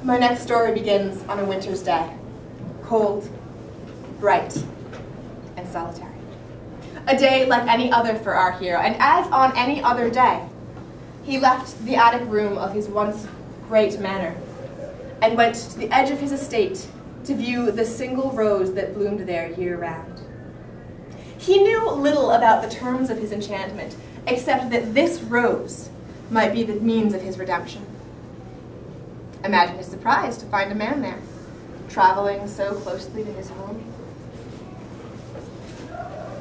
My next story begins on a winter's day, cold, bright, and solitary. A day like any other for our hero, and as on any other day, he left the attic room of his once great manor and went to the edge of his estate to view the single rose that bloomed there year-round. He knew little about the terms of his enchantment, except that this rose might be the means of his redemption. Imagine his surprise to find a man there, traveling so closely to his home.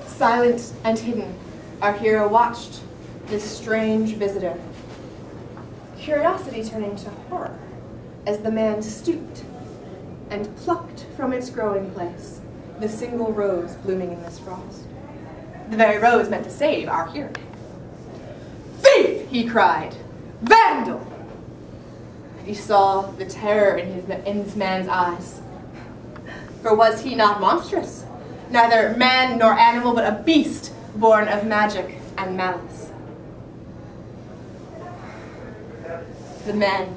Silent and hidden, our hero watched this strange visitor, curiosity turning to horror as the man stooped and plucked from its growing place the single rose blooming in this frost. The very rose meant to save our hero. "Thief!" he cried. "Vandal!" And he saw the terror in this man's eyes. For was he not monstrous? Neither man nor animal, but a beast born of magic and malice. The man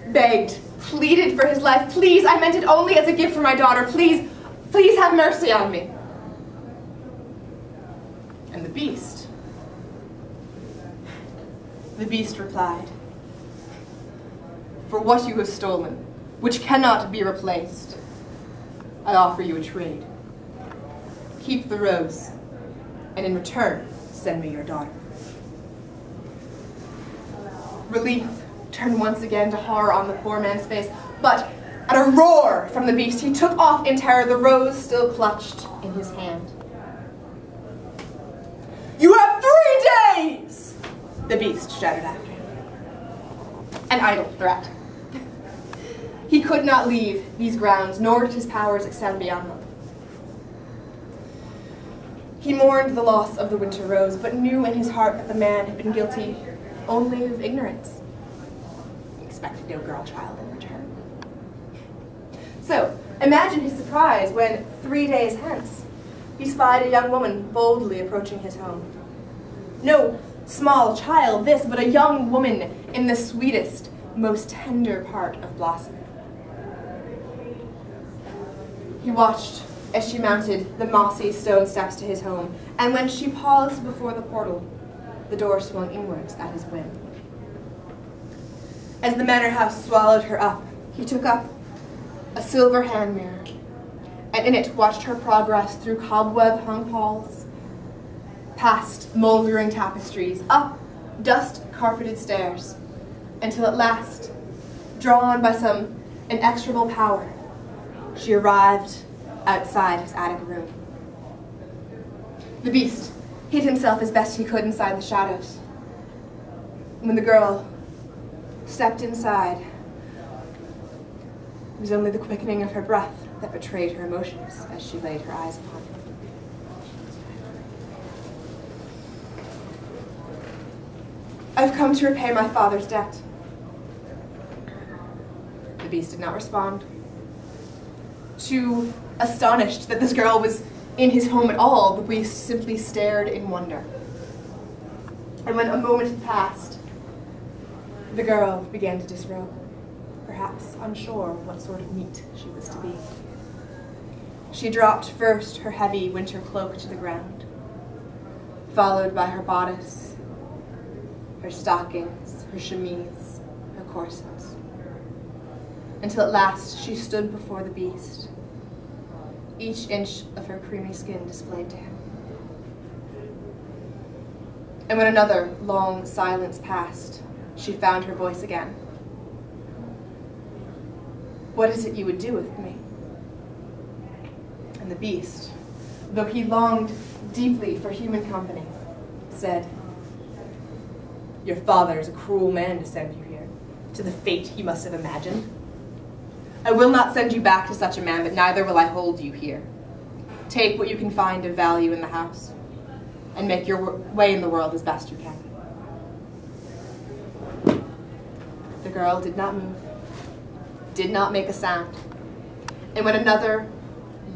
begged, pleaded for his life. "Please, I meant it only as a gift for my daughter. Please, please have mercy on me." And the beast replied, "For what you have stolen, which cannot be replaced, I offer you a trade. Keep the rose, and in return, send me your daughter." Relief turned once again to horror on the poor man's face, but at a roar from the beast, he took off in terror, the rose still clutched in his hand. "You have 3 days!" the beast shouted after him. An idle threat. He could not leave these grounds, nor did his powers extend beyond them. He mourned the loss of the winter rose, but knew in his heart that the man had been guilty only of ignorance. He expected no girl child in return. So, imagine his surprise when, 3 days hence, he spied a young woman boldly approaching his home. No small child this, but a young woman in the sweetest, most tender part of blossoming. He watched as she mounted the mossy stone steps to his home, and when she paused before the portal, the door swung inwards at his whim. As the manor house swallowed her up, he took up a silver hand mirror, and in it watched her progress through cobweb-hung halls, past moldering tapestries, up dust-carpeted stairs, until at last, drawn by some inexorable power, she arrived outside his attic room. The beast hid himself as best he could inside the shadows. When the girl stepped inside, it was only the quickening of her breath that betrayed her emotions as she laid her eyes upon him. "I've come to repay my father's debt." The beast did not respond. Too astonished that this girl was in his home at all, the beast simply stared in wonder. And when a moment had passed, the girl began to disrobe, perhaps unsure what sort of meat she was to be. She dropped first her heavy winter cloak to the ground, followed by her bodice, her stockings, her chemise, her corsets, until at last she stood before the beast, each inch of her creamy skin displayed to him. And when another long silence passed, she found her voice again. "What is it you would do with me?" And the beast, though he longed deeply for human company, said, "Your father is a cruel man to send you here, to the fate he must have imagined. I will not send you back to such a man, but neither will I hold you here. Take what you can find of value in the house, and make your way in the world as best you can." The girl did not move, did not make a sound, and when another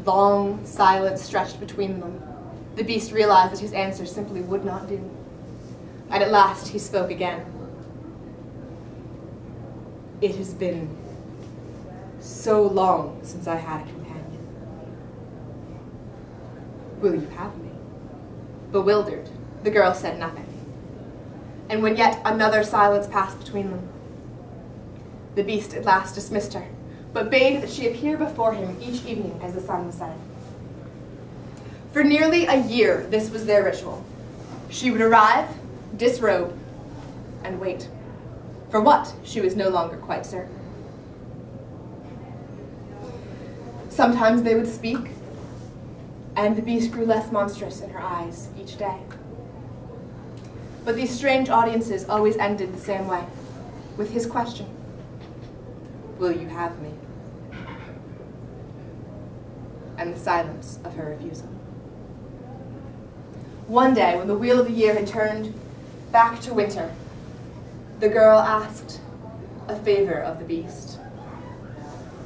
long silence stretched between them, the beast realized that his answer simply would not do. And at last he spoke again. "It has been So long since I had a companion. Will you have me? Bewildered, the girl said nothing. And when yet another silence passed between them, the beast at last dismissed her, but bade that she appear before him each evening as the sun was setting. For nearly a year, this was their ritual. She would arrive, disrobe, and wait. For what, she was no longer quite certain. Sometimes they would speak, and the beast grew less monstrous in her eyes each day. But these strange audiences always ended the same way, with his question, will you have me? And the silence of her refusal. One day, when the wheel of the year had turned back to winter, the girl asked a favor of the beast.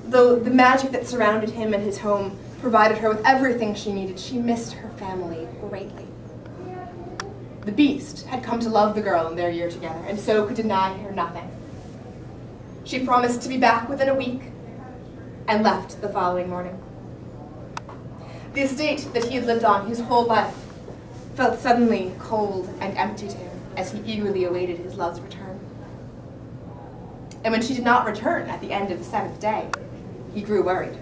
Though the magic that surrounded him and his home provided her with everything she needed, she missed her family greatly. The beast had come to love the girl in their year together, and so could deny her nothing. She promised to be back within a week, and left the following morning. The estate that he had lived on his whole life felt suddenly cold and empty to him as he eagerly awaited his love's return. And when she did not return at the end of the 7th day, he grew worried.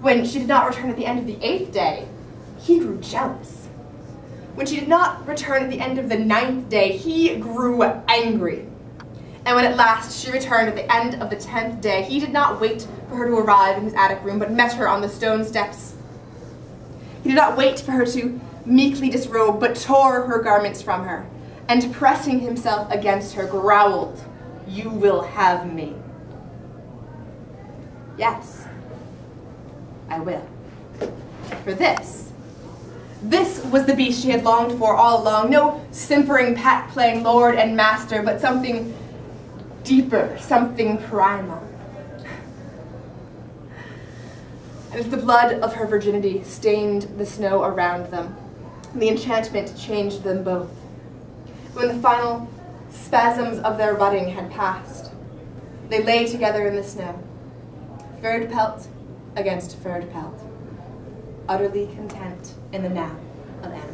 When she did not return at the end of the 8th day, he grew jealous. When she did not return at the end of the 9th day, he grew angry. And when at last she returned at the end of the 10th day, he did not wait for her to arrive in his attic room, but met her on the stone steps. He did not wait for her to meekly disrobe, but tore her garments from her, and pressing himself against her, growled, "You will have me." Yes, I will. For this was the beast she had longed for all along. No simpering pet playing lord and master, but something deeper, something primal. And as the blood of her virginity stained the snow around them, the enchantment changed them both. When the final spasms of their budding had passed, they lay together in the snow, furred pelt against furred pelt, utterly content in the now of animals.